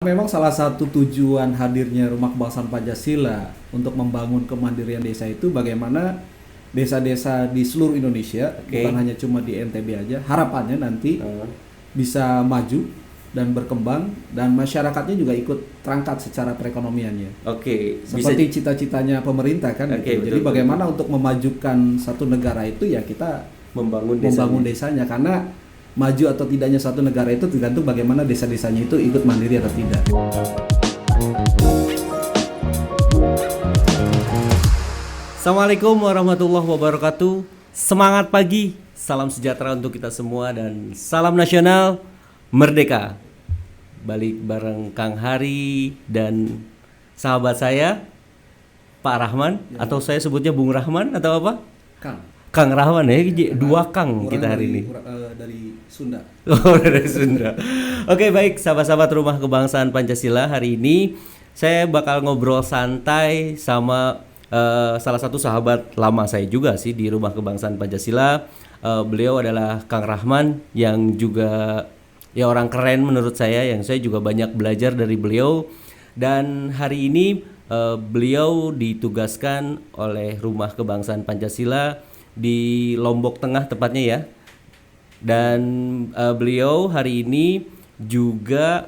Memang salah satu tujuan hadirnya Rumah Kebangsaan Pancasila untuk membangun kemandirian desa itu bagaimana desa-desa di seluruh Indonesia, bukan hanya cuma di NTB aja, harapannya nanti bisa maju dan berkembang dan masyarakatnya juga ikut terangkat secara perekonomiannya. Seperti cita-citanya pemerintah kan. Gitu. Jadi bagaimana untuk memajukan satu negara itu ya kita membangun desanya karena maju atau tidaknya suatu negara itu tergantung bagaimana desa-desanya itu ikut mandiri atau tidak. Assalamualaikum warahmatullahi wabarakatuh. Semangat pagi, salam sejahtera untuk kita semua dan salam nasional merdeka. Balik bareng Kang Hari dan sahabat saya Pak Rahman atau saya sebutnya Bung Rahman atau apa? Kang Rahman ya, dua Kang kita hari ini. Dari Sunda. Oh, dari Sunda. Oke, baik sahabat-sahabat Rumah Kebangsaan Pancasila, hari ini saya bakal ngobrol santai sama salah satu sahabat lama saya juga sih di Rumah Kebangsaan Pancasila. Beliau adalah Kang Rahman yang juga ya orang keren menurut saya, yang saya juga banyak belajar dari beliau. Dan hari ini beliau ditugaskan oleh Rumah Kebangsaan Pancasila di Lombok Tengah tepatnya ya. Dan beliau hari ini juga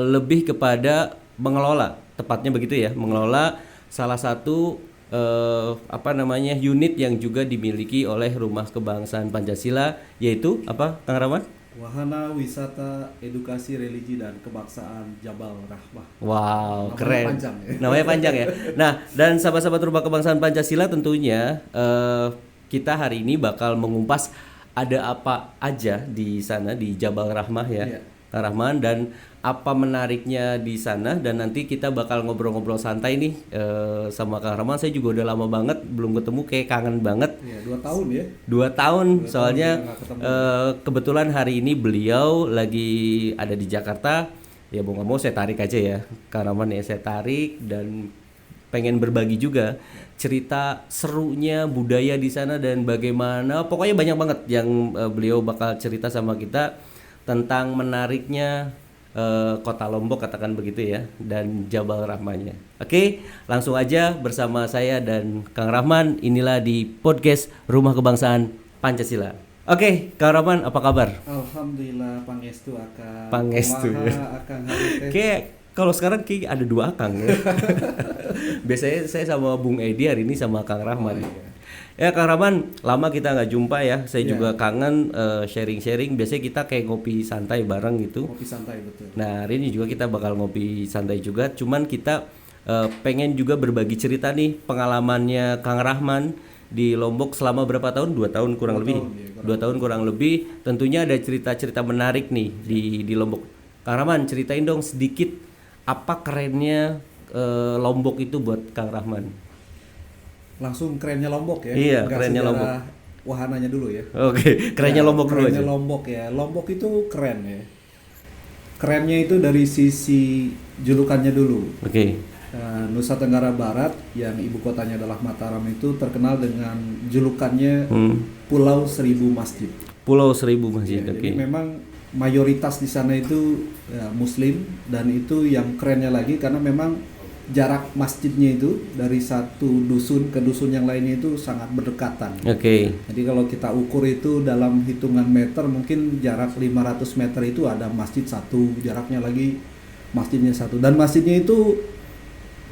lebih kepada mengelola, tepatnya begitu ya, mengelola salah satu unit yang juga dimiliki oleh Rumah Kebangsaan Pancasila, yaitu apa, Kang Rahman? Wahana Wisata Edukasi Religi dan Kebangsaan Jabal Rahmah. Wow, namanya keren. Panjang, ya? Namanya panjang ya. Nah, dan sahabat-sahabat Rumah Kebangsaan Pancasila tentunya kita hari ini bakal mengumpas ada apa aja di sana di Jabal Rahmah ya, Kang Rahman, dan apa menariknya di sana, dan nanti kita bakal ngobrol-ngobrol santai nih sama Kang Rahman. Saya juga udah lama banget belum ketemu, kayak kangen banget. Iya, 2 tahun ya. 2 tahun soalnya kebetulan hari ini beliau lagi ada di Jakarta. Ya mau nggak mau saya tarik aja ya, Kang Rahman ya, saya tarik dan pengen berbagi juga cerita serunya budaya di sana dan bagaimana, pokoknya banyak banget yang beliau bakal cerita sama kita tentang menariknya kota Lombok, katakan begitu ya, dan Jabal Rahmahnya. Oke, langsung aja bersama saya dan Kang Rahman, inilah di podcast Rumah Kebangsaan Pancasila. Oke, Kang Rahman, apa kabar? Alhamdulillah, pangestu akang. Pangestu. Akang hari teh. Kayak kalau sekarang kayak ada 2 Akang ya. Biasanya saya sama Bung Edi, hari ini sama Kang Rahman. Ya Kang Rahman, lama kita nggak jumpa ya. Saya juga kangen sharing-sharing. Biasanya kita kayak ngopi santai bareng gitu. Kopi santai, betul. Nah hari ini juga kita bakal ngopi santai juga. Cuman kita pengen juga berbagi cerita nih pengalamannya Kang Rahman di Lombok selama berapa tahun? 2 tahun kurang lebih. 2 tahun kurang lebih. Tentunya ada cerita-cerita menarik nih di Lombok. Kang Rahman, ceritain dong sedikit apa kerennya Lombok itu buat Kang Rahman. Langsung kerennya Lombok ya. Iya, Nggak kerennya sejarah Lombok. Wahananya dulu ya. Oke, kerennya Lombok dulu aja. Kerennya Lombok ya. Lombok itu keren ya. Kerennya itu dari sisi julukannya dulu. Oke. Nusa Tenggara Barat yang ibu kotanya adalah Mataram itu terkenal dengan julukannya Pulau Seribu Masjid. Pulau Seribu Masjid. Ya, Oke. jadi memang mayoritas di sana itu Muslim, dan itu yang kerennya lagi karena memang jarak masjidnya itu dari satu dusun ke dusun yang lainnya itu sangat berdekatan. Oke. Jadi kalau kita ukur itu dalam hitungan meter, mungkin jarak 500 meter itu ada masjid satu, jaraknya lagi masjidnya satu, dan masjidnya itu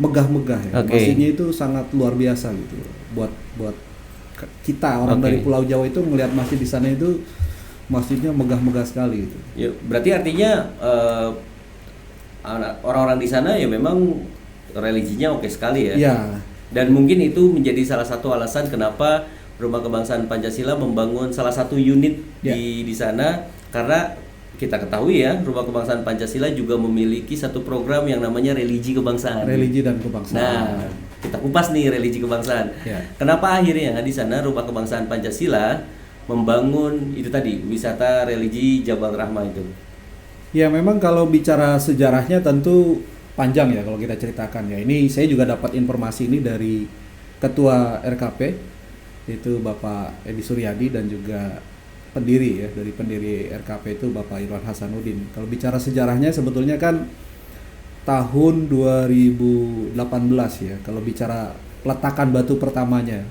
megah-megah ya. Masjidnya itu sangat luar biasa gitu. Buat kita orang dari Pulau Jawa itu melihat masjid di sana itu masjidnya megah-megah sekali gitu. Ya, berarti artinya orang-orang di sana ya memang religinya oke sekali ya. Iya. Dan mungkin itu menjadi salah satu alasan kenapa Rumah Kebangsaan Pancasila membangun salah satu unit di sana, karena kita ketahui ya, Rumah Kebangsaan Pancasila juga memiliki satu program yang namanya religi kebangsaan. Religi dan kebangsaan. Nah, kita kupas nih religi kebangsaan. Ya. Kenapa akhirnya di sana Rumah Kebangsaan Pancasila membangun itu tadi wisata religi Jabal Rahmah itu? Ya memang kalau bicara sejarahnya tentu panjang ya kalau kita ceritakan ya. Ini saya juga dapat informasi ini dari Ketua RKP, itu Bapak Edi Suryadi, dan juga pendiri ya, dari pendiri RKP itu Bapak Irwan Hasanuddin. Kalau bicara sejarahnya sebetulnya kan tahun 2018 ya, kalau bicara peletakan batu pertamanya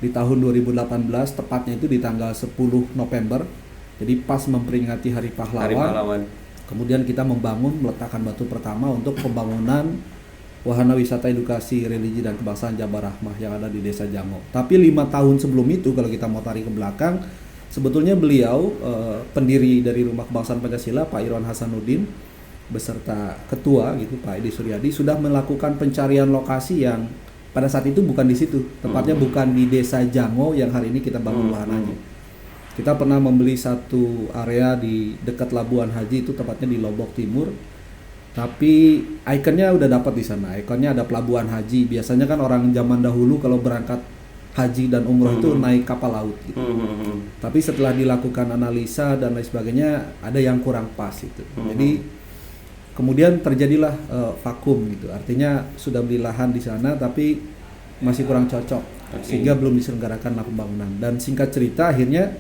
di tahun 2018, tepatnya itu di tanggal 10 November, jadi pas memperingati Hari Pahlawan. Kemudian kita meletakkan batu pertama untuk pembangunan wahana wisata edukasi religi dan kebangsaan Jabal Rahmah yang ada di Desa Jango. Tapi 5 tahun sebelum itu, kalau kita mau tarik ke belakang, sebetulnya beliau pendiri dari Rumah Kebangsaan Pancasila, Pak Irwan Hasanuddin, beserta ketua gitu Pak Edi Suryadi, sudah melakukan pencarian lokasi yang pada saat itu bukan di situ, tepatnya bukan di Desa Jango yang hari ini kita bangun wahananya. Kita pernah membeli satu area di dekat Labuan Haji, itu tepatnya di Lombok Timur. Tapi ikonnya udah dapat di sana. Ikonnya ada Pelabuhan Haji. Biasanya kan orang zaman dahulu kalau berangkat haji dan umroh itu naik kapal laut gitu. Tapi setelah dilakukan analisa dan lain sebagainya, ada yang kurang pas itu. Jadi kemudian terjadilah vakum gitu. Artinya sudah beli lahan di sana tapi masih kurang cocok, sehingga belum diselenggarakan pembangunan. Dan singkat cerita, akhirnya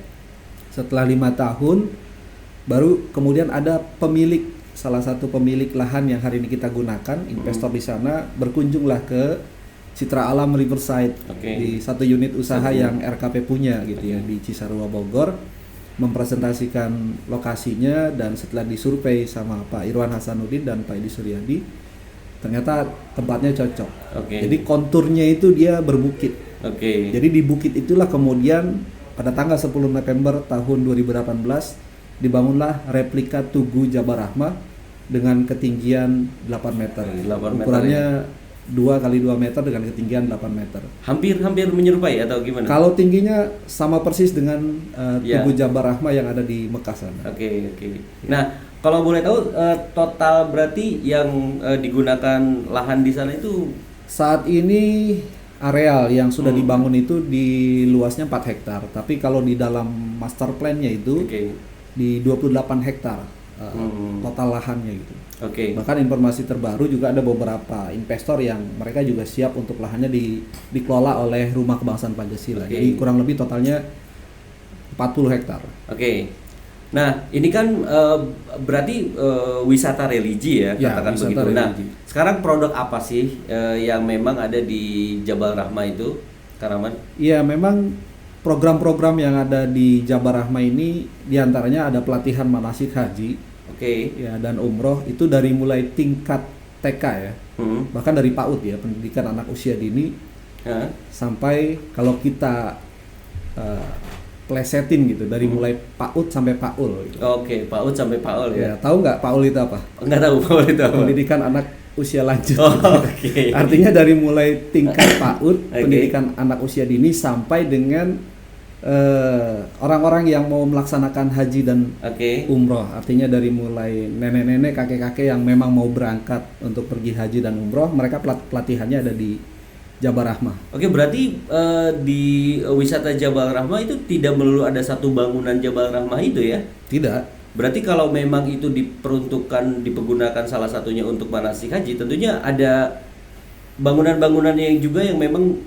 setelah 5 tahun baru kemudian ada salah satu pemilik lahan yang hari ini kita gunakan, investor di sana berkunjunglah ke Citra Alam Riverside di satu unit usaha yang RKP punya gitu ya, di Cisarua Bogor, mempresentasikan lokasinya. Dan setelah disurvei sama Pak Irwan Hasanuddin dan Pak Edi Suryadi, ternyata tempatnya cocok. Jadi konturnya itu dia berbukit. Jadi di bukit itulah kemudian pada tanggal 10 November tahun 2018 dibangunlah replika Tugu Jabal Rahmah dengan ketinggian 8 meter. 8 Ukurannya 2 kali 2 meter dengan ketinggian 8 meter. Hampir menyerupai atau gimana? Kalau tingginya sama persis dengan Tugu Jabal Rahmah yang ada di Mekah sana. Nah, kalau boleh tahu total berarti yang digunakan lahan di sana itu saat ini areal yang sudah dibangun itu di luasnya 4 hektar. Tapi kalau di dalam master plan-nya itu di 28 hektar total lahannya gitu. Bahkan informasi terbaru juga ada beberapa investor yang mereka juga siap untuk lahannya dikelola oleh Rumah Kebangsaan Pancasila. Jadi kurang lebih totalnya 40 hektar. Nah, ini kan berarti wisata religi ya, katakan begitu. Religi. Nah, sekarang produk apa sih yang memang ada di Jabal Rahmah itu, Karaman? Iya, memang program-program yang ada di Jabal Rahmah ini diantaranya ada pelatihan manasik haji, ya, dan umroh itu dari mulai tingkat TK ya, bahkan dari PAUD ya, pendidikan anak usia dini, sampai kalau kita plesetin gitu dari mulai PAUD sampai PAUL gitu. PAUD sampai PAUL ya. Tahu nggak PAUL itu apa? Nggak tahu PAUL itu apa. Pendidikan anak usia lanjut. Artinya dari mulai tingkat PAUD, pendidikan anak usia dini, sampai dengan orang-orang yang mau melaksanakan haji dan umroh. Artinya dari mulai nenek-nenek, kakek-kakek yang memang mau berangkat untuk pergi haji dan umroh, mereka pelatihannya ada di Jabal Rahmah. Berarti di wisata Jabal Rahmah itu tidak melulu ada satu bangunan Jabal Rahmah itu ya? Tidak. Berarti kalau memang itu dipergunakan salah satunya untuk manasik haji, tentunya ada bangunan-bangunan yang juga yang memang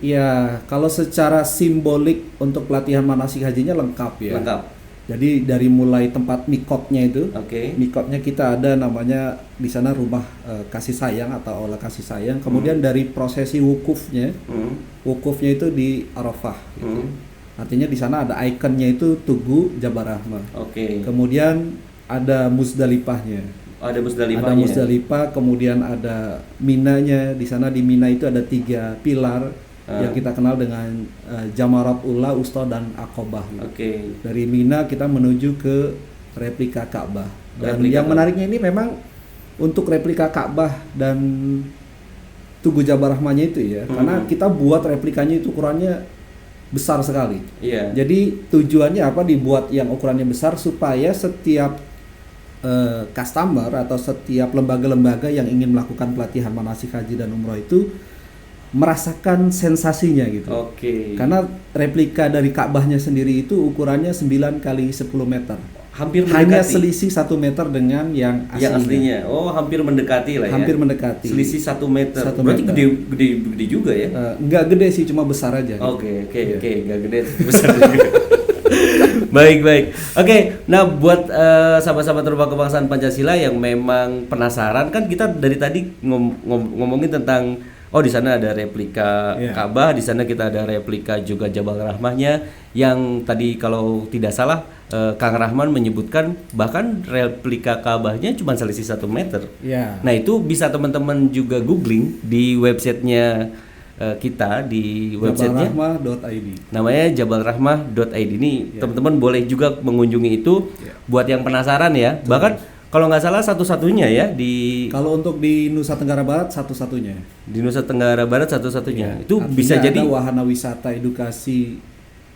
kalau secara simbolik untuk pelatihan manasik hajinya lengkap ya. Jadi dari mulai tempat mikotnya itu, mikotnya kita ada namanya di sana rumah kasih sayang atau aula kasih sayang. Kemudian dari prosesi wukufnya, wukufnya itu di Arafah. Gitu. Artinya di sana ada ikonnya itu Tugu Jabal Rahmah. Kemudian ada Muzdalifahnya. Ada Muzdalifah, kemudian ada Minanya. Di sana di Mina itu ada 3 pilar yang kita kenal dengan Jamarat Ula, Usta, dan Aqobah. Dari Mina kita menuju ke replika Ka'bah. Dan yang menariknya ini memang untuk replika Ka'bah dan Tugu Jabal Rahmahnya itu ya, karena kita buat replikanya itu ukurannya besar sekali. Jadi tujuannya apa dibuat yang ukurannya besar, supaya setiap customer atau setiap lembaga-lembaga yang ingin melakukan pelatihan manasik haji dan umroh itu merasakan sensasinya gitu. Karena replika dari Ka'bahnya sendiri itu ukurannya 9 kali 10 meter. Hampir hanya selisih 1 meter dengan yang aslinya. Hampir mendekati lah ya. Hampir mendekati. Selisih 1 meter. Berarti gede juga ya? Enggak gede sih, cuma besar aja. Enggak gede, besar juga. Baik. Oke, nah buat sahabat-sahabat Rumah Kebangsaan Pancasila yang memang penasaran, kan kita dari tadi ngomongin tentang di sana ada replika Ka'bah, di sana kita ada replika juga Jabal Rahmahnya, yang tadi kalau tidak salah Kang Rahman menyebutkan bahkan replika Ka'bahnya cuma selisih 1 meter. Ya. Nah itu bisa teman-teman juga googling di websitenya kita, di websitenya jabalrahmah.id. namanya jabalrahmah.id. Ini teman-teman boleh juga mengunjungi itu buat yang penasaran ya. Bahkan kalau nggak salah satu-satunya ya Kalau untuk di Nusa Tenggara Barat satu-satunya. di Nusa Tenggara Barat satu-satunya. Itu Artinya bisa jadi ada wahana wisata edukasi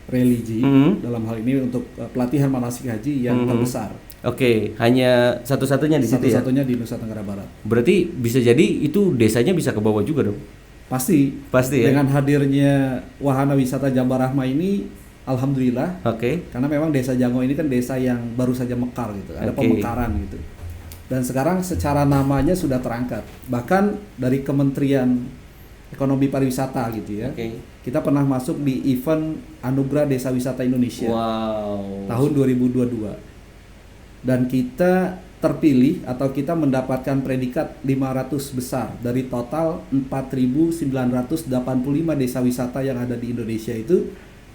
religi dalam hal ini untuk pelatihan manasik haji yang terbesar. Oke, hanya satu-satunya di situ ya. Satu-satunya di Nusa Tenggara Barat. Berarti bisa jadi itu desanya bisa ke bawah juga dong. Pasti Ya. dengan hadirnya wahana wisata Jabal Rahmah ini, alhamdulillah. Oke. Karena memang desa Jango ini kan desa yang baru saja mekar gitu, ada pemekaran gitu. Dan sekarang secara namanya sudah terangkat. Bahkan dari Kementerian Ekonomi Pariwisata gitu ya. Kita pernah masuk di event Anugerah Desa Wisata Indonesia. Wow. Tahun 2022. Dan kita terpilih atau kita mendapatkan predikat 500 besar dari total 4.985 desa wisata yang ada di Indonesia itu.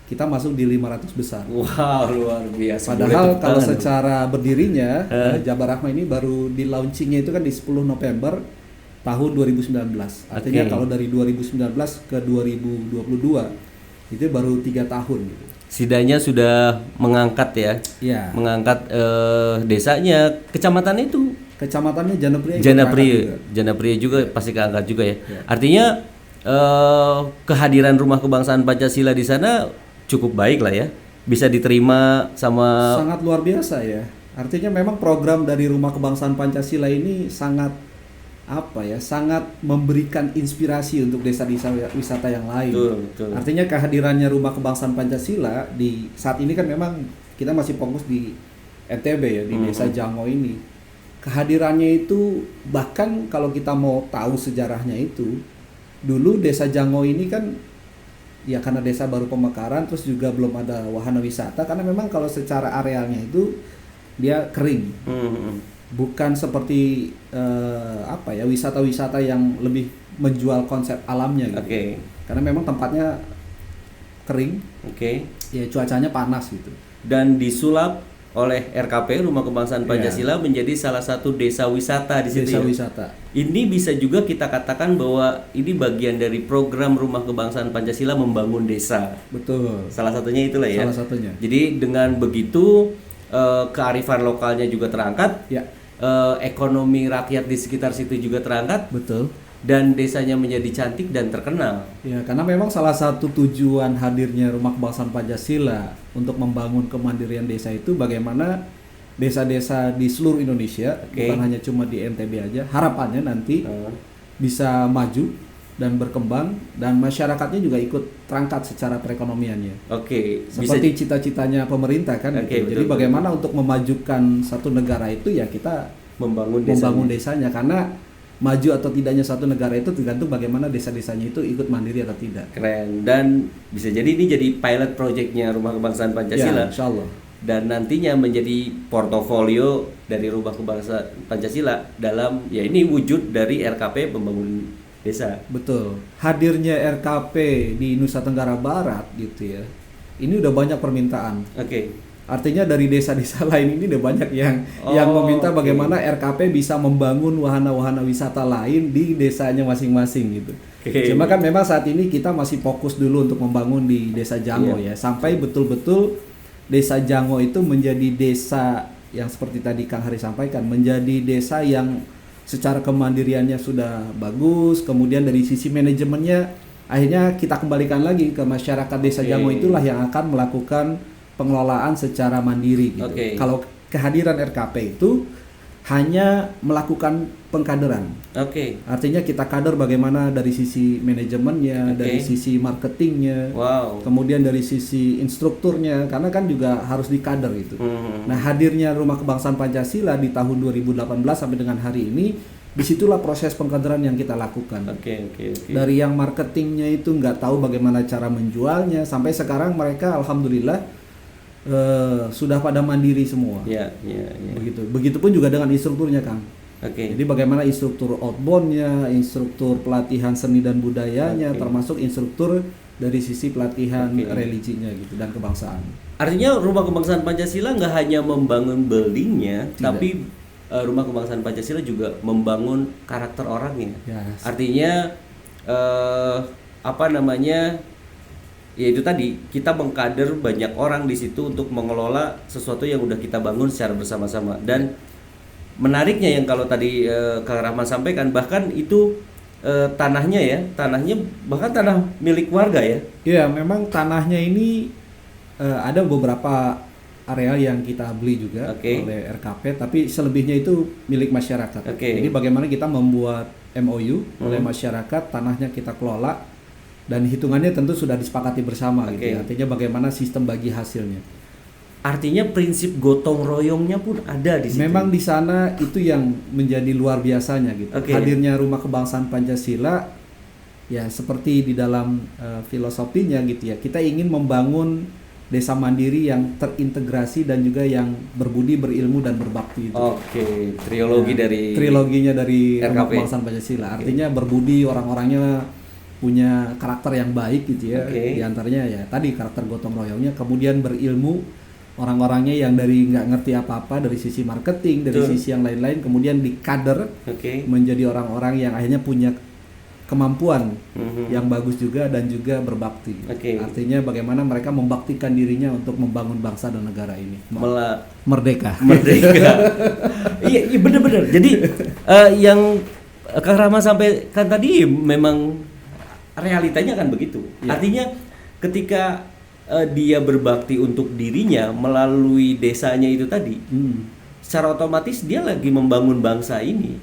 Kita masuk di 500 besar. Wow, luar biasa. Padahal kalau secara berdirinya Jabal Rahmah ini baru di launchingnya itu kan di 10 November tahun 2019. Artinya kalau dari 2019 ke 2022 itu baru 3 tahun gitu. Sidanya sudah mengangkat ya. Iya. Mengangkat desanya, kecamatannya itu Kecamatannya Janapria. Janapria juga pasti keangkat juga ya. Artinya kehadiran Rumah Kebangsaan Pancasila di sana cukup baik lah ya, bisa diterima sama. Sangat luar biasa ya. Artinya memang program dari Rumah Kebangsaan Pancasila ini sangat sangat memberikan inspirasi untuk desa-desa wisata yang lain. Betul. Artinya kehadirannya Rumah Kebangsaan Pancasila di saat ini kan memang kita masih fokus di NTB ya, di desa Jango ini. Kehadirannya itu bahkan kalau kita mau tahu sejarahnya itu, dulu desa Jango ini kan ya karena desa baru pemekaran, terus juga belum ada wahana wisata, karena memang kalau secara arealnya itu dia kering. Bukan seperti wisata-wisata yang lebih menjual konsep alamnya gitu. Karena memang tempatnya kering. Ya cuacanya panas gitu. Dan disulap oleh RKP Rumah Kebangsaan Pancasila menjadi salah satu desa wisata di situ. Desa wisata. Ini bisa juga kita katakan bahwa ini bagian dari program Rumah Kebangsaan Pancasila membangun desa. Betul. Salah satunya itulah ya. Salah satunya. Jadi dengan begitu kearifan lokalnya juga terangkat. Ya. Ekonomi rakyat di sekitar situ juga terangkat. Betul. Dan desanya menjadi cantik dan terkenal. Ya, karena memang salah satu tujuan hadirnya Rumah Kebangsaan Pancasila untuk membangun kemandirian desa itu bagaimana desa-desa di seluruh Indonesia, bukan hanya cuma di NTB aja, harapannya nanti bisa maju dan berkembang dan masyarakatnya juga ikut terangkat secara perekonomiannya. Seperti cita-citanya pemerintah kan. Jadi bagaimana untuk memajukan satu negara itu ya kita membangun desanya, karena maju atau tidaknya satu negara itu tergantung bagaimana desa-desanya itu ikut mandiri atau tidak. Keren. Dan bisa jadi ini jadi pilot projectnya Rumah Kebangsaan Pancasila. Ya, insya Allah. Dan nantinya menjadi portofolio dari Rumah Kebangsaan Pancasila dalam ya ini wujud dari RKP pembangunan desa. Betul. Hadirnya RKP di Nusa Tenggara Barat gitu ya. Ini udah banyak permintaan. Artinya dari desa-desa lain ini udah banyak yang meminta bagaimana RKP bisa membangun wahana-wahana wisata lain di desanya masing-masing gitu. Cuma kan memang saat ini kita masih fokus dulu untuk membangun di desa Jango ya, sampai betul-betul desa Jango itu menjadi desa yang seperti tadi Kang Hari sampaikan, menjadi desa yang secara kemandiriannya sudah bagus, kemudian dari sisi manajemennya akhirnya kita kembalikan lagi ke masyarakat desa Jango, itulah yang akan melakukan pengelolaan secara mandiri gitu. Kalau kehadiran RKP itu hanya melakukan pengkaderan. Artinya kita kader bagaimana dari sisi manajemennya, dari sisi marketingnya, kemudian dari sisi instrukturnya, karena kan juga harus dikader gitu. Nah, hadirnya Rumah Kebangsaan Pancasila di tahun 2018 sampai dengan hari ini, disitulah proses pengkaderan yang kita lakukan. Dari yang marketingnya itu nggak tahu bagaimana cara menjualnya, sampai sekarang mereka alhamdulillah sudah pada mandiri semua. Ya, ya, ya. Begitupun juga dengan instrukturnya, Kang. Oke. Jadi bagaimana instruktur outboundnya, instruktur pelatihan seni dan budayanya, Oke. termasuk instruktur dari sisi pelatihan religinya gitu dan kebangsaan. Artinya Rumah Kebangsaan Pancasila nggak hanya membangun buildingnya, Tidak. tapi Rumah Kebangsaan Pancasila juga membangun karakter orangnya. Yes. Artinya apa namanya? Ya itu tadi kita mengkader banyak orang di situ untuk mengelola sesuatu yang udah kita bangun secara bersama-sama. Dan menariknya yang kalau tadi Kang Rahman sampaikan, bahkan itu tanahnya bahkan tanah milik warga ya. Iya, memang tanahnya ini ada beberapa area yang kita beli juga oleh RKP, tapi selebihnya itu milik masyarakat. Jadi bagaimana kita membuat MOU oleh masyarakat, tanahnya kita kelola, dan hitungannya tentu sudah disepakati bersama gitu ya. Artinya bagaimana sistem bagi hasilnya. Artinya prinsip gotong royongnya pun ada di situ. Memang di sana itu yang menjadi luar biasanya gitu. Hadirnya Rumah Kebangsaan Pancasila ya seperti di dalam filosofinya gitu ya. Kita ingin membangun desa mandiri yang terintegrasi dan juga yang berbudi, berilmu dan berbakti itu. Triloginya dari RKP. Rumah Kebangsaan Pancasila. Artinya berbudi, orang-orangnya punya karakter yang baik gitu ya. Di antaranya ya tadi karakter gotong royongnya, kemudian berilmu, orang-orangnya yang dari nggak ngerti apa-apa dari sisi marketing, dari sisi yang lain-lain, kemudian dikader menjadi orang-orang yang akhirnya punya kemampuan yang bagus juga dan juga berbakti. Artinya bagaimana mereka membaktikan dirinya untuk membangun bangsa dan negara ini. Merdeka. Iya benar-benar. Jadi yang Kang Rama sampaikan tadi memang realitanya kan begitu. Artinya ketika dia berbakti untuk dirinya melalui desanya itu tadi, secara otomatis dia lagi membangun bangsa ini.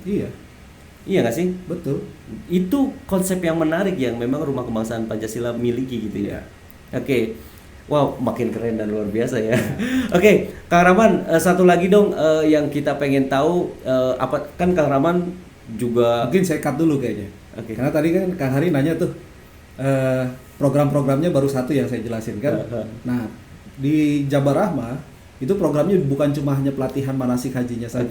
Iya nggak sih? Betul. Itu konsep yang menarik yang memang Rumah Kebangsaan Pancasila miliki gitu ya. Wow, makin keren dan luar biasa ya. Kang Rahman, satu lagi dong yang kita pengen tahu, apa kan Kang Rahman juga mungkin saya cut dulu kayaknya. Karena tadi kan Kang Hari nanya tuh program-programnya baru satu yang saya jelasin kan. Nah, di Jabar Rahmah itu programnya bukan cuma hanya pelatihan manasik hajinya saja.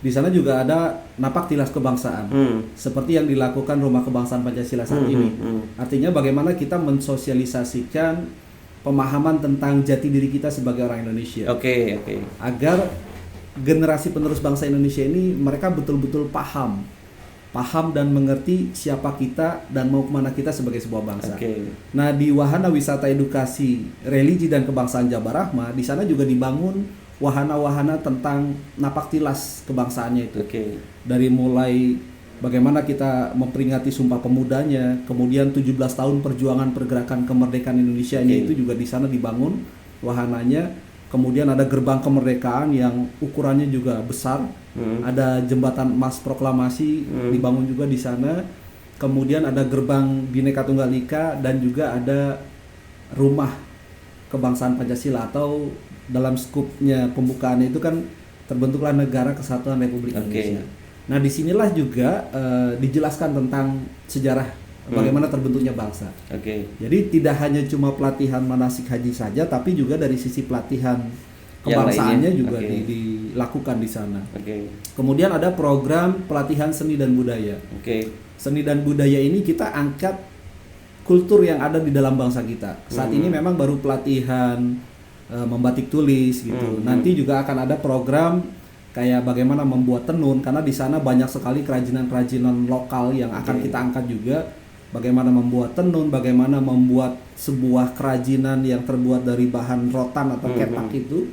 Di sana juga ada napak tilas kebangsaan. Seperti yang dilakukan Rumah Kebangsaan Pancasila saat ini. Artinya bagaimana kita mensosialisasikan pemahaman tentang jati diri kita sebagai orang Indonesia. Agar generasi penerus bangsa Indonesia ini mereka betul-betul paham dan mengerti siapa kita dan mau kemana kita sebagai sebuah bangsa. Nah, di Wahana Wisata Edukasi Religi dan Kebangsaan Jabar Rahmah, di sana juga dibangun wahana-wahana tentang napak tilas kebangsaannya itu. Dari mulai bagaimana kita memperingati Sumpah Pemudanya, kemudian 17 tahun perjuangan pergerakan kemerdekaan Indonesia ini itu juga di sana dibangun wahananya. Kemudian ada gerbang kemerdekaan yang ukurannya juga besar. Ada jembatan emas proklamasi dibangun juga di sana. Kemudian ada gerbang Bhinneka Tunggal Ika dan juga ada Rumah Kebangsaan Pancasila, atau dalam skupnya pembukaannya itu kan terbentuklah Negara Kesatuan Republik Indonesia. Nah, disinilah juga dijelaskan tentang sejarah bagaimana terbentuknya bangsa. Jadi tidak hanya cuma pelatihan manasik haji saja, tapi juga dari sisi pelatihan kebangsaannya juga dilakukan di sana. Kemudian ada program pelatihan seni dan budaya. Seni dan budaya ini kita angkat kultur yang ada di dalam bangsa kita. Saat ini memang baru pelatihan membatik tulis gitu. Nanti juga akan ada program kayak bagaimana membuat tenun, karena di sana banyak sekali kerajinan-kerajinan lokal yang akan kita angkat juga. Bagaimana membuat tenun, bagaimana membuat sebuah kerajinan yang terbuat dari bahan rotan atau ketak itu.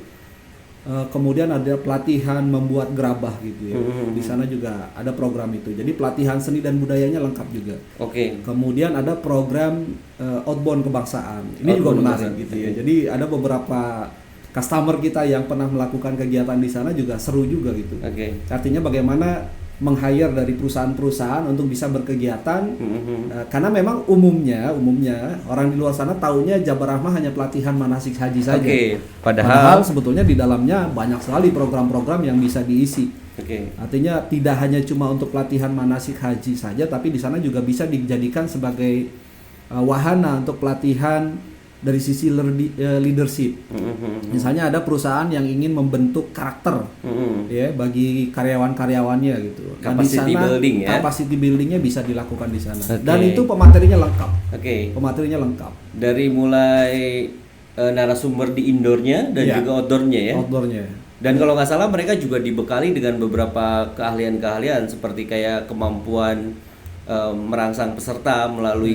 Kemudian ada pelatihan membuat gerabah gitu ya. Di sana juga ada program itu. Jadi pelatihan seni dan budayanya lengkap juga. Kemudian ada program outbound kebangsaan. Ini juga menarik gitu ya. Jadi ada beberapa customer kita yang pernah melakukan kegiatan di sana juga seru juga gitu. Artinya bagaimana meng-hire dari perusahaan-perusahaan untuk bisa berkegiatan, karena memang umumnya orang di luar sana taunya Jabar Rahmah hanya pelatihan manasik haji saja. Padahal sebetulnya di dalamnya banyak sekali program-program yang bisa diisi. Artinya tidak hanya cuma untuk pelatihan manasik haji saja, tapi di sana juga bisa dijadikan sebagai wahana untuk pelatihan dari sisi leadership. Misalnya ada perusahaan yang ingin membentuk karakter ya bagi karyawan-karyawannya gitu. Dan di Capacity sana building ya. capacity buildingnya bisa dilakukan di sana. Oke. Dan itu pematerinya lengkap. Oke. Pematerinya lengkap. Dari mulai narasumber di indoornya dan Iya. juga outdoornya ya. Outdoornya. Dan kalau nggak salah mereka juga dibekali dengan beberapa keahlian-keahlian seperti kayak kemampuan merangsang peserta melalui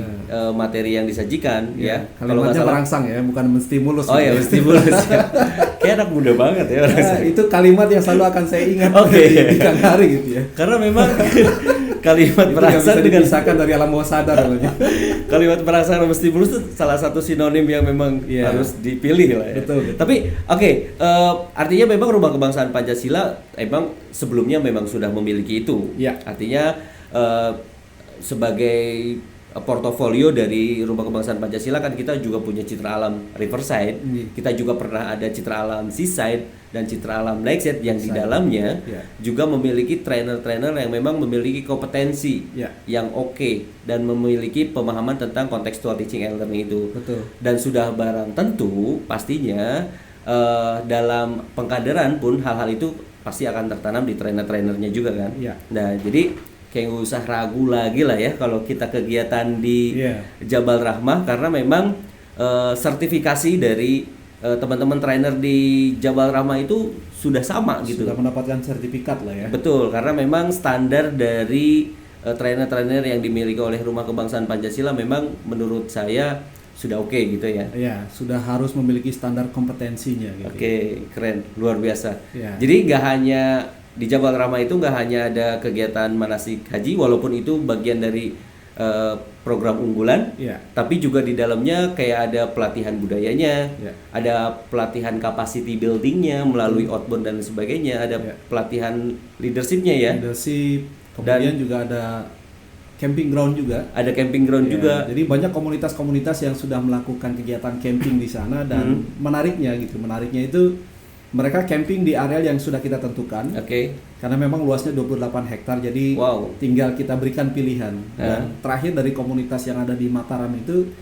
materi yang disajikan ya. Kalau nggak Kalimatnya salah. merangsang ya, bukan menstimulus. Oh ya, stimulus ya. Kayak anak muda banget ya. Itu kalimat yang selalu akan saya ingat Oke. di kang hari gitu ya. Karena memang kalimat Itu nggak merangsang bisa dengan dipisahkan dari alam bawah sadar namanya. kalimat merangsang sama stimulus itu salah satu sinonim yang memang Iya. harus dipilih lah ya. Betul. Tapi oke, artinya memang Rumah Kebangsaan Pancasila emang sebelumnya memang sudah memiliki itu. Iya. Artinya sebagai portofolio dari Rumah Kebangsaan Pancasila kan kita juga punya Citra Alam Riverside, kita juga pernah ada Citra Alam Seaside dan Citra Alam Lakeside yang di dalamnya juga memiliki trainer-trainer yang memang memiliki kompetensi yang oke dan memiliki pemahaman tentang contextual teaching and learning itu. Betul. Dan sudah barang tentu pastinya dalam pengkaderan pun hal-hal itu pasti akan tertanam di trainer-trainernya juga kan. Iya. Nah jadi kayak nggak usah ragu lagi lah ya kalau kita kegiatan di Jabal Rahmah karena memang sertifikasi dari teman-teman trainer di Jabal Rahmah itu sudah sama gitu. Sudah mendapatkan sertifikat lah ya. Betul, karena memang standar dari trainer-trainer yang dimiliki oleh Rumah Kebangsaan Pancasila memang menurut saya sudah oke gitu ya. Iya, sudah harus memiliki standar kompetensinya gitu. Oke, keren, luar biasa. Iya. Jadi nggak hanya di Jabal Rahmah itu nggak hanya ada kegiatan manasik haji walaupun itu bagian dari program unggulan, tapi juga di dalamnya kayak ada pelatihan budayanya, ada pelatihan capacity buildingnya melalui outbound dan sebagainya, ada pelatihan leadershipnya ya. Leadership, kemudian juga ada camping ground juga. Ada camping ground juga. Jadi banyak komunitas-komunitas yang sudah melakukan kegiatan camping di sana dan menariknya itu mereka camping di area yang sudah kita tentukan. Karena memang luasnya 28 hektar, jadi tinggal kita berikan pilihan. Dan terakhir dari komunitas yang ada di Mataram itu,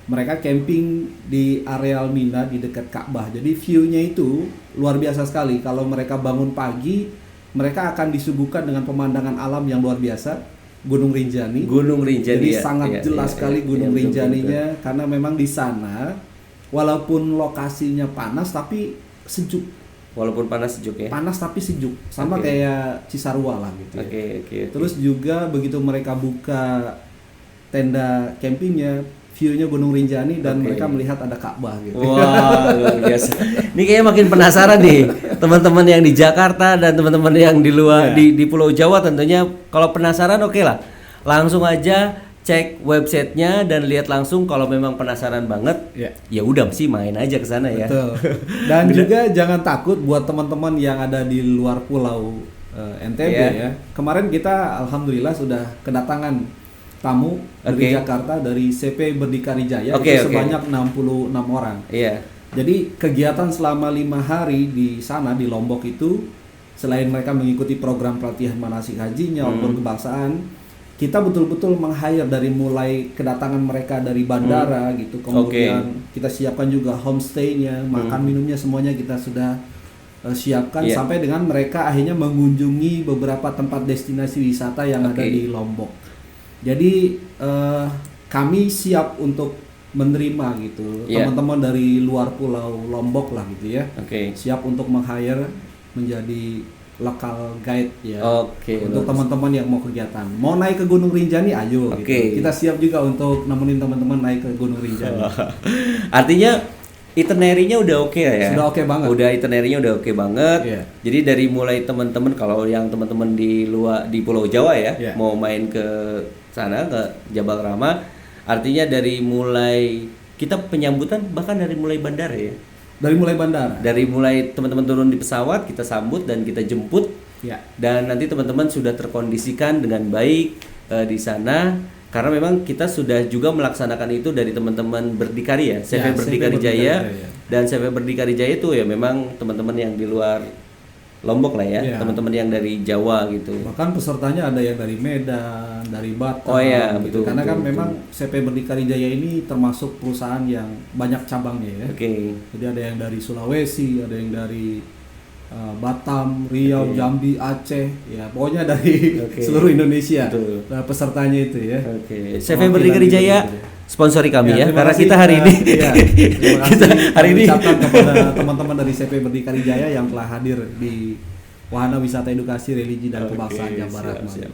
mereka camping di areal Mina di dekat Ka'bah. Jadi view-nya itu luar biasa sekali. Kalau mereka bangun pagi, mereka akan disuguhkan dengan pemandangan alam yang luar biasa. Gunung Rinjani. Jadi sangat jelas sekali Gunung Rinjaninya, karena memang di sana walaupun lokasinya panas tapi sejuk. Walaupun panas sejuk ya. Panas tapi sejuk, sama kayak Cisarua lah gitu. Terus juga begitu mereka buka tenda campingnya, view-nya Gunung Rinjani dan mereka melihat ada Ka'bah gitu. Wah, luar biasa. Ini kayaknya makin penasaran nih teman-teman yang di Jakarta dan teman-teman yang di luar di Pulau Jawa tentunya. Kalau penasaran oke lah, langsung aja cek websitenya dan lihat langsung. Kalau memang penasaran banget, ya udah sih main aja ke sana ya. Betul. Dan juga jangan takut buat teman-teman yang ada di luar pulau NTB ya. Kemarin kita alhamdulillah sudah kedatangan tamu dari Jakarta, dari CP Berdikari Jaya, sebanyak 66 orang. Jadi kegiatan selama 5 hari di sana di Lombok itu, selain mereka mengikuti program pelatihan manasik hajinya, outbound kebangsaan, kita betul-betul meng-hire dari mulai kedatangan mereka dari bandara gitu, kemudian kita siapkan juga homestay-nya, makan minumnya semuanya kita sudah siapkan sampai dengan mereka akhirnya mengunjungi beberapa tempat destinasi wisata yang ada di Lombok. Jadi kami siap untuk menerima gitu teman-teman dari luar pulau Lombok lah gitu ya, siap untuk meng-hire menjadi local guide ya. Untuk teman-teman yang mau kegiatan, mau naik ke Gunung Rinjani, ayo. Gitu. Kita siap juga untuk nemenin teman-teman naik ke Gunung Rinjani. Artinya itinerary-nya udah oke ya. Sudah oke banget. Udah itinerary-nya udah oke banget. Jadi dari mulai teman-teman, kalau yang teman-teman di luar di Pulau Jawa ya, mau main ke sana ke Jabal Rahmah, artinya dari mulai kita penyambutan bahkan dari mulai bandara ya. Dari mulai bandara. Dari mulai teman-teman turun di pesawat, kita sambut dan kita jemput. Dan nanti teman-teman sudah terkondisikan dengan baik di sana. Karena memang kita sudah juga melaksanakan itu dari teman-teman Berdikari ya, CV Berdikari Jaya. Dan CV Berdikari Jaya itu ya memang teman-teman yang di luar Lombok lah ya, Iya. teman-teman yang dari Jawa gitu. Bahkan pesertanya ada yang dari Medan, dari Batam. Oh iya, gitu. betul, Karena betul, kan betul. memang CP Berdikari Jaya ini termasuk perusahaan yang banyak cabangnya ya. Oke. Jadi ada yang dari Sulawesi, ada yang dari Batam, Riau, Oke. Jambi, Aceh, ya pokoknya dari Oke. seluruh Indonesia. Betul. Nah, pesertanya itu ya. Oke. CV Perwakilan Berdikari gitu, Jaya gitu ya. sponsori kami ya, terima karena kasih, kita hari ini iya, terima kasih kita hari kami ini ucapkan kepada teman-teman dari CP Berdikari Jaya yang telah hadir di Wahana Wisata Edukasi Religi dan Oke, Kebangsaan Jawa Barat. siap, Mas. siap.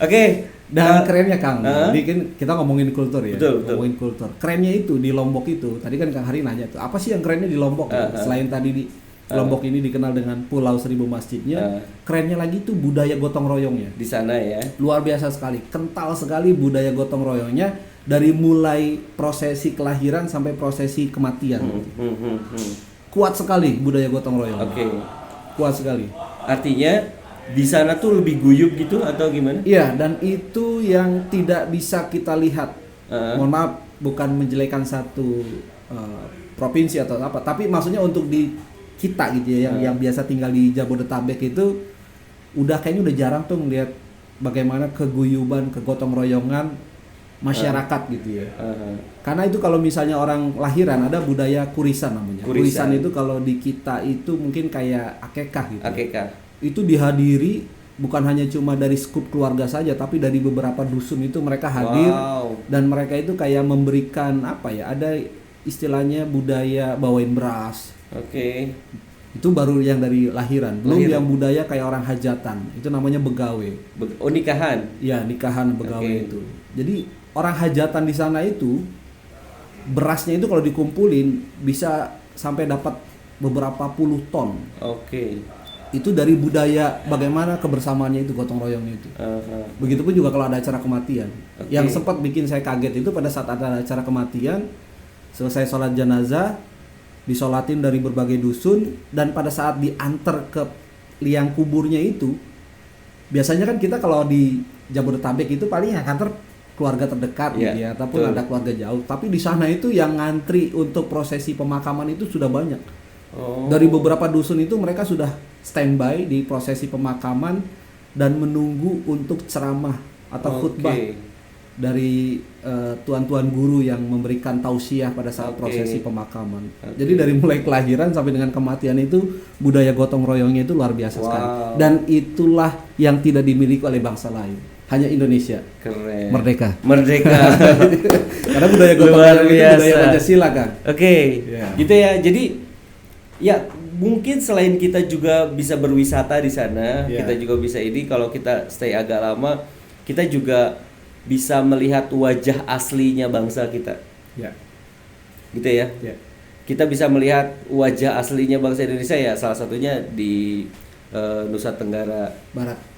Oke, Dan kerennya Kang, Hah? jadi kan kita ngomongin kultur ya, Betul, betul. ngomongin kultur. Kerennya itu di Lombok itu, tadi kan Kang Hari nanya tuh, apa sih yang kerennya di Lombok? Selain tadi di Lombok ini dikenal dengan Pulau Seribu Masjidnya, kerennya lagi tuh budaya gotong royongnya. di sana ya. Luar biasa sekali, kental sekali budaya gotong royongnya dari mulai prosesi kelahiran sampai prosesi kematian. Kuat sekali budaya gotong royong. Oke. Kuat sekali. Artinya di sana tuh lebih guyup gitu atau gimana? Iya, dan itu yang tidak bisa kita lihat. Mohon maaf, bukan menjelekan satu provinsi atau apa, tapi maksudnya untuk di kita gitu ya, yang biasa tinggal di Jabodetabek itu udah kayaknya udah jarang tuh ngeliat bagaimana keguyuban, kegotong royongan masyarakat gitu ya. Karena itu kalau misalnya orang lahiran ada budaya kurisan namanya. Kurisan itu kalau di kita itu mungkin kayak akekah gitu. Akekah. Itu dihadiri bukan hanya cuma dari skup keluarga saja, tapi dari beberapa dusun itu mereka hadir. Wow. Dan mereka itu kayak memberikan apa ya, ada istilahnya budaya bawain beras. Oke. Itu baru yang dari lahiran. Belum Lahiran. yang budaya kayak orang hajatan, itu namanya begawe. Oh, nikahan. Ya, nikahan begawe Oke. itu. Jadi orang hajatan di sana itu berasnya itu kalau dikumpulin bisa sampai dapat beberapa puluh ton. Oke. Itu dari budaya bagaimana kebersamaannya itu, gotong royongnya itu. Begitupun juga kalau ada acara kematian. Oke. Yang sempat bikin saya kaget itu pada saat ada acara kematian, selesai sholat jenazah, disolatin dari berbagai dusun, dan pada saat diantar ke liang kuburnya itu, biasanya kan kita kalau di Jabodetabek itu paling yang antar keluarga terdekat gitu ya, ataupun betul. ada keluarga jauh. Tapi di sana itu yang ngantri untuk prosesi pemakaman itu sudah banyak. Oh. Dari beberapa dusun itu mereka sudah standby di prosesi pemakaman dan menunggu untuk ceramah atau khutbah dari tuan-tuan guru yang memberikan tausiah pada saat prosesi pemakaman. Jadi dari mulai kelahiran sampai dengan kematian itu budaya gotong royongnya itu luar biasa sekali. Dan itulah yang tidak dimiliki oleh bangsa lain. Hanya Indonesia. Keren. Merdeka. Merdeka. Karena budaya gotong Luar royong itu biasa. budaya Pancasila kan. Oke. Ya. Gitu ya. Jadi ya mungkin selain kita juga bisa berwisata di sana, Ya. kita juga bisa ini kalau kita stay agak lama, kita juga bisa melihat wajah aslinya bangsa kita. Ya. Gitu ya. Ya. Kita bisa melihat wajah aslinya bangsa Indonesia ya, salah satunya di Nusa Tenggara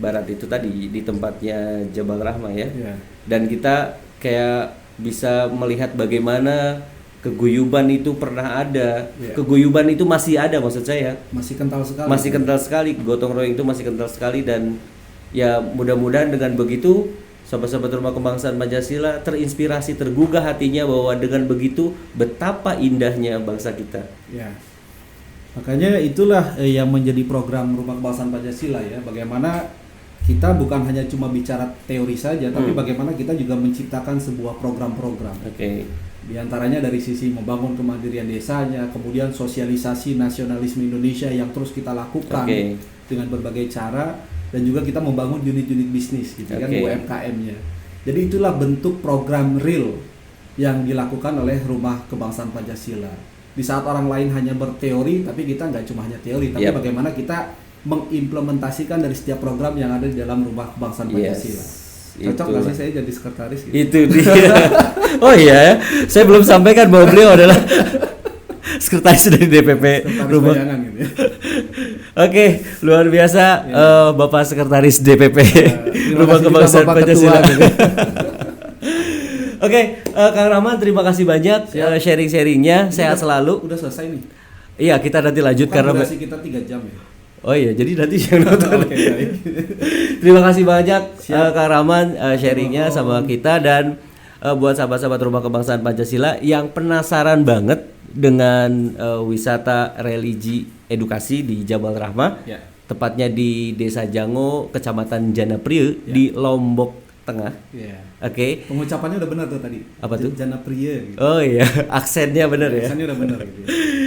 Barat itu tadi di tempatnya Jabal Rahmah ya. Ya. Dan kita kayak bisa melihat bagaimana keguyuban itu pernah ada. Ya. Keguyuban itu masih ada maksud saya. Masih kental sekali. Masih kental sekali, gotong royong itu masih kental sekali, dan ya mudah-mudahan dengan begitu sahabat-sahabat Rumah Kebangsaan Pancasila terinspirasi, tergugah hatinya bahwa dengan begitu betapa indahnya bangsa kita. Ya. Makanya itulah yang menjadi program Rumah Kebangsaan Pancasila ya. Bagaimana kita bukan hanya cuma bicara teori saja, tapi bagaimana kita juga menciptakan sebuah program-program. Oke. Di antaranya dari sisi membangun kemandirian desanya, kemudian sosialisasi nasionalisme Indonesia yang terus kita lakukan dengan berbagai cara, dan juga kita membangun unit-unit bisnis gitu kan, UMKM-nya. Jadi itulah bentuk program real yang dilakukan oleh Rumah Kebangsaan Pancasila. Di saat orang lain hanya berteori, tapi kita nggak cuma hanya teori, tapi bagaimana kita mengimplementasikan dari setiap program yang ada di dalam Rumah Kebangsaan Pancasila. Cocok nggak sih saya jadi sekretaris gitu? Itu dia. Oh iya, saya belum sampaikan bahwa beliau adalah sekretaris dari DPP Rumah. Gitu ya. Oke, luar biasa Bapak Sekretaris DPP Rumah Kebangsaan Pancasila. Gitu. Oke, Kang Rahman, terima kasih banyak sharing-sharingnya. Sehat selalu. Udah selesai nih. Iya, kita nanti lanjut karena durasi kita 3 jam ya. Oh iya, jadi nanti yang nonton. Oke, baik. Terima kasih banyak Kang Rahman sharingnya sama kita, dan buat sahabat-sahabat Rumah Kebangsaan Pancasila yang penasaran banget dengan wisata religi edukasi di Jabal Rahmah, tepatnya di Desa Jango, Kecamatan Janapria di Lombok Tengah. Iya. Oke. Pengucapannya udah benar tuh tadi. Apa tuh? Janapria gitu. Oh iya, aksennya benar ya. Aksennya udah benar gitu.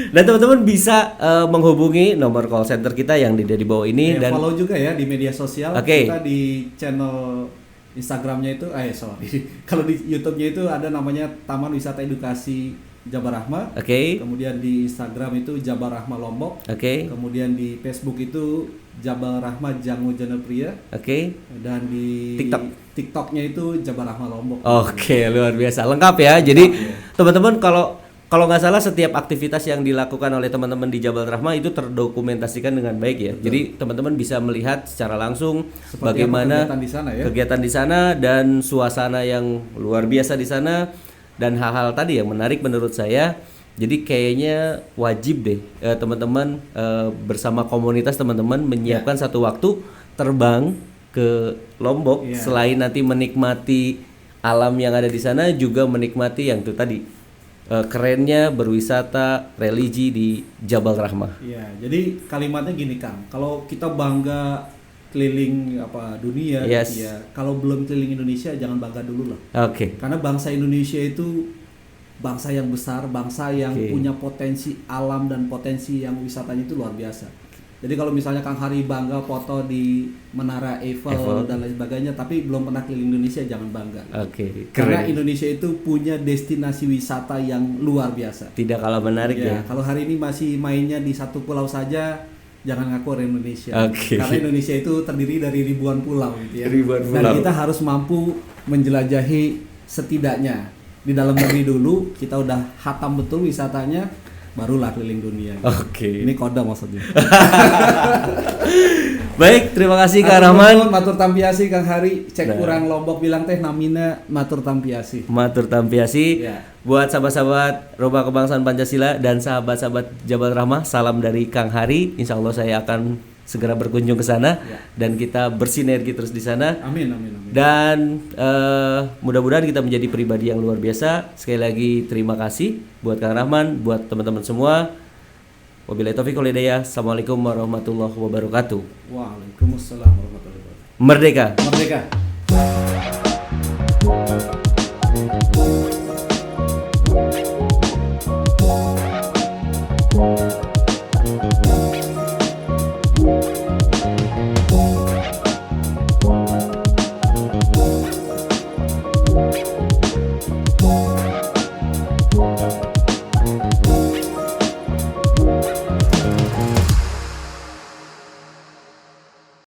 Dan teman-teman bisa menghubungi nomor call center kita yang di bawah ini dan follow juga ya di media sosial. Oke. Kita di channel Instagramnya itu, sorry. Kalau di YouTube-nya itu ada namanya Taman Wisata Edukasi Jabal Rahmah. Oke. Kemudian di Instagram itu Jabal Rahmah Lombok. Oke. Kemudian di Facebook itu Jabal Rahmah Jango Janapria. Oke. Dan di TikToknya itu Jabal Rahmah Lombok. Oke, luar biasa, lengkap ya. Jadi teman-teman kalau nggak salah setiap aktivitas yang dilakukan oleh teman-teman di Jabal Rahmah itu terdokumentasikan dengan baik ya. Betul. Jadi teman-teman bisa melihat secara langsung Seperti bagaimana kegiatan di sana ya. kegiatan di sana dan suasana yang luar biasa di sana dan hal-hal tadi yang menarik menurut saya. Jadi kayaknya wajib deh teman-teman bersama komunitas teman-teman menyiapkan satu waktu terbang ke Lombok selain nanti menikmati alam yang ada di sana juga menikmati yang itu tadi kerennya berwisata religi di Jabal Rahmah. Iya, jadi kalimatnya gini Kang, kalau kita bangga keliling dunia, ya kalau belum keliling Indonesia jangan bangga dulu lah. Oke. Karena bangsa Indonesia itu bangsa yang besar, bangsa yang punya potensi alam dan potensi yang wisatanya itu luar biasa. Jadi kalau misalnya Kang Hari bangga foto di Menara Eiffel dan lain sebagainya, tapi belum pernah keliling Indonesia, jangan bangga. Oke. Karena Indonesia itu punya destinasi wisata yang luar biasa. Tidak kalah menarik ya. Kalau hari ini masih mainnya di satu pulau saja, jangan ngaku orang Indonesia. Karena Indonesia itu terdiri dari ribuan pulau gitu ya. Ribuan pulau. Dan kita harus mampu menjelajahi setidaknya di dalam negeri dulu, kita udah hatam betul wisatanya, barulah keliling dunia. Oke. Ini kode maksudnya. Baik, terima kasih Kang Rahman. Matur tampiasi Kang Hari, cek kurang Lombok bilang teh namina matur tampiasi. Matur tampiasi. Ya. Buat sahabat-sahabat Rumah Kebangsaan Pancasila dan sahabat-sahabat Jabal Rahmah, salam dari Kang Hari. Insya Allah saya akan segera berkunjung ke sana dan kita bersinergi terus di sana. Amin, amin, amin. Dan mudah-mudahan kita menjadi pribadi yang luar biasa. Sekali lagi terima kasih buat Kang Rahman, buat teman-teman semua. Wabillahi taufiq wal hidayah. Assalamualaikum warahmatullahi wabarakatuh. Waalaikumsalam warahmatullahi wabarakatuh. Merdeka. Merdeka.